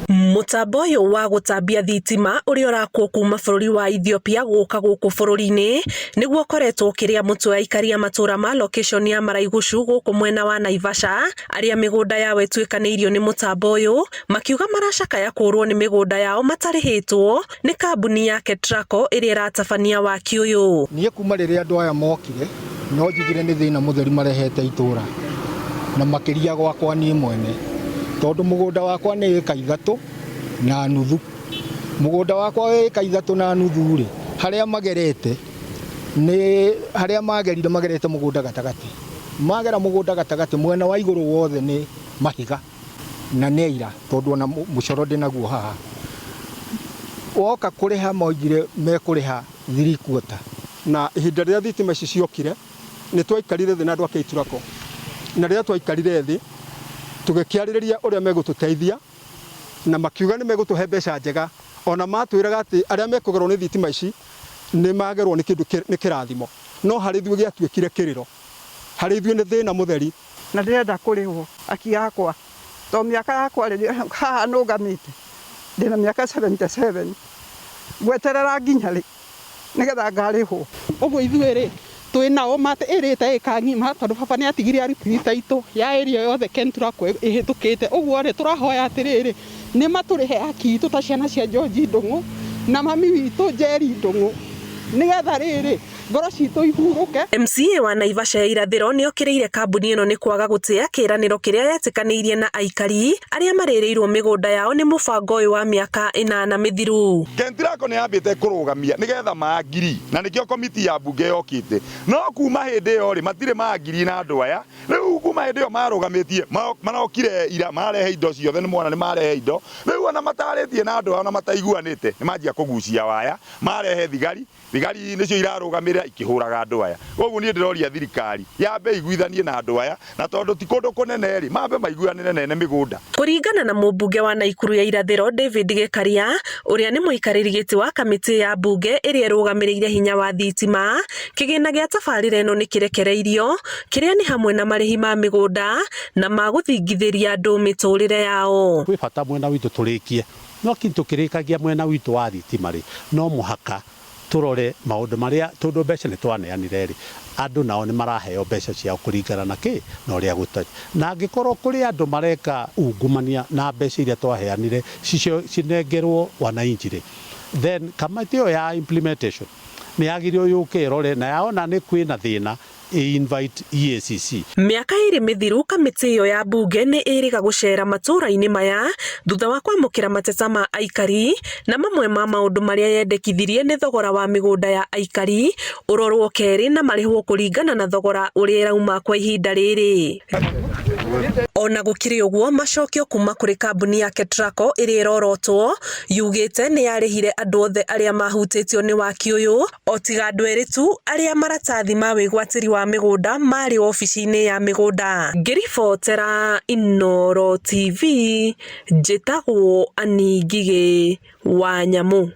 Mũtambo ũyũ wa gũtambia thitima ũrĩa ũrakwo kuma bũrũri wa Ethiopia gũka gũkũ bũrũri-inĩ nĩguo ũkoretwo ũkĩrĩa mũtwe aikari a matũra ma location ya Maraigucu gũkũ mwena wa Naivasha, arĩa mĩgũnda yao ĩtuĩkanĩirio nĩ mũtambo ũyũ makiuga maracakaya kũrwo nĩ mĩgũnda yao matarĩhĩtwo nĩ kambũni ya KETRACO ĩrĩa ĩratabania waki ũyũ. Niĩ kuma rĩrĩa andũ aya mokire no njigire nĩ thĩna mũtheri marehete itũra na makĩria gwakwa niĩ mwene, tondũ mũgũnda wakwa nĩ ĩka 3 na nuthu. Mũgũnda wakwa wĩ ĩka 3 na nuthu rĩ, harĩa magerete nĩ harĩa magerete mũgũnda gatagatĩ. Magera mũgũnda gatagatĩ mwena wa igũrũ wothe nĩ mahiga na nĩ ira, tondũ ona mũcoro ndĩnaguo haha. Woka kũrĩha moigire mekũrĩha 3/4. Na ihinda rĩrĩa thitima ici ciokire nĩ twaikarire thĩ na andũ a KETRACO, na rĩrĩa twaikarire thĩ tũgĩkĩarĩrĩria ũrĩa megũtũteithia na makiuga nĩ megũtũhe mbeca njega, ona matwĩraga atĩ arĩa mekũgerwo nĩ thitima ici nĩ magerwo nĩ kĩndũ nĩ kĩrathimo, no harĩ ithuĩ gĩatuĩkire kĩrĩro, harĩ ithuĩ nĩ thĩna mũtheri. Na ndĩrenda kũrĩhwo aki yakwa, to mĩaka yakwa rĩrĩa haha nũgamĩte ndĩna mĩaka 77, gweterera nginya rĩ nĩgetha ngarĩhwo. Ũguo ithuĩ rĩ twĩnao ĩrĩte ĩka ng'ima, tondũ baba nĩ atigire aruti taitũ ya area yothe KETRACO ĩhĩtũkĩte. Ũguo rĩ tũrahoya atĩrĩrĩ nĩ matũrĩhe aki itũ ta ciana cia George Ndung'u na mami witũ Jerry Ndung'u, nĩgetha rĩrĩ ngoro citũ ihurũke. MCA wa Naivasha ya irathĩro nĩ okĩrĩire kambũni ĩno nĩ kwaga gũtĩa kĩranĩro kĩrĩa yetĩkanĩirie na aikari arĩa marĩrĩirwo mĩgũnda yao nĩ mũbango ũyũ wa mĩaka 8 mĩthiru. KETRACO nĩ yambĩte kũrũgamia nĩgetha maagiri, na nĩkĩo komiti ya mbunge yokĩte, no kuma hĩndĩ ĩyo rĩ matirĩ maagiri na andũ aya. Rĩu kuma hĩndĩ ĩyo marũgamĩtie manokire ira marehe indo ciothe, nĩ mwana nĩ marehe indo, rĩu ona matarĩtie na andũ ao na mataiguanĩte nĩ manjia kũgucia waya, marehe thigari nĩcio irarũgamĩrĩra ikĩhũraga andũ aya. Koguo niĩ ndĩroria thirikari yambe iguithanie na andũ aya, na tondũ ti kũndũ kũnene rĩ mambe maiguanĩre nene mĩgũnda. Kũringana na mũmbunge wa Naikuru ya irathĩro David Gĩkaria, ũrĩa nĩ mũikarĩri gĩtĩ wa kamĩtĩ ya mbunge ĩrĩa ĩrũgamĩrĩire hinya wa thitima, kĩgĩna gĩa tabarĩra ĩno nĩ kĩrekereirio, kĩrĩa nĩ hamwe na marĩhi ma mĩgũnda na magũthingithĩria andũ mĩtũrĩre yao. Kwĩ bata mwena witũ tũrĩkie, no kĩntũkĩrĩkagia mwena witũ wa thitima rĩ, no mũhaka turore maũndũ marĩa tondũ mbeca nĩ twaneanire rĩ, andũ nao nĩ maraheo mbeca ciao kũringana na kĩ na ũrĩa gũtarĩ. Na angĩkorwo kũrĩ andũ mareka ungumania na mbeca iria twaheanire cinengerwo wananchi rĩ, then kamati ĩyo ya implementation nĩ yagĩrĩirwo yũke ĩrore na yaona nĩ kwĩna thĩna invite EACC. Mĩaka 2 mĩthiru kamĩtĩ ĩyo ya mbunge nĩ ĩrĩga gũcera matũra-inĩ maya thutha wa kwamũkĩra mateta ma aikari, na mamwe ma maũndũ marĩa yendekithirie nĩ thogora wa mĩgũnda ya aikari ũrorwo kerĩ na marĩhwo kũringana na thogora ũrĩa ĩrauma kwa ihinda rĩrĩ. Ona gũkĩrĩ ũguo macokio kuma kũrĩ kambũni ya KETRACO ĩrĩa ĩrorotwo yugĩte nĩ yarĩhire andũ othe arĩa mahutĩtio nĩ waki ũyũ, o tiga andũ erĩ tu arĩa maratathi ma wĩgwatĩri wa mĩgũnda marĩ ofici-inĩ ya mĩgũnda. Ngĩribotera Inooro TV, njĩtagwo Ani Ngigĩ wa Nyamũ.